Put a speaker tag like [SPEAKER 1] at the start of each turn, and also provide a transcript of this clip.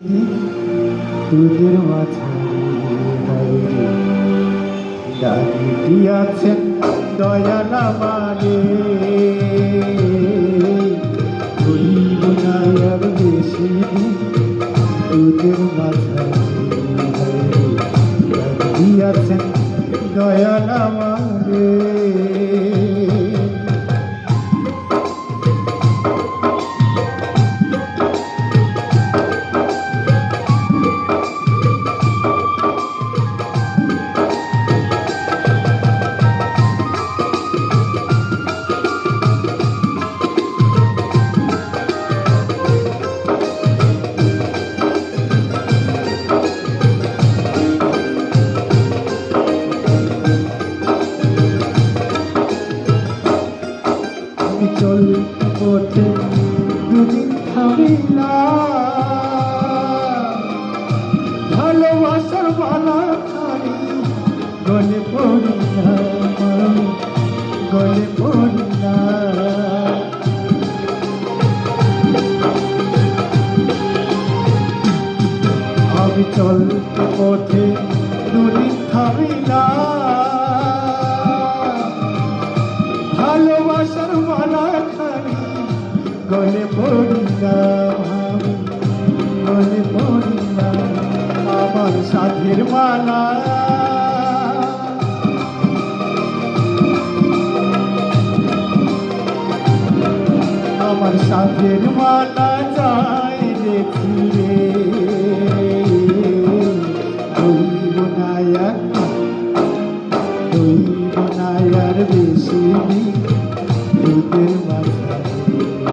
[SPEAKER 1] তোদের মাঝারে দাঁড়িয়ে দিয়াছেন দয়াল আমারে, করিব না আর বেশি তোদের মাঝারে দাঁড়িয়ে দিয়াছেন দয়াল আমারে। চলতে পথে দুদিন থামি না, ভালোবাসার মালা খানি গলে পড়ি না, গলে পড়ি না। আমি চলতে পথে দুদিন থামি না, ভালোবাসার মালা খানি গলে পড়ি না, গলে পড়ি না। আমার সাধের মালা আমার সাধের মালা যায় রে ফিরে,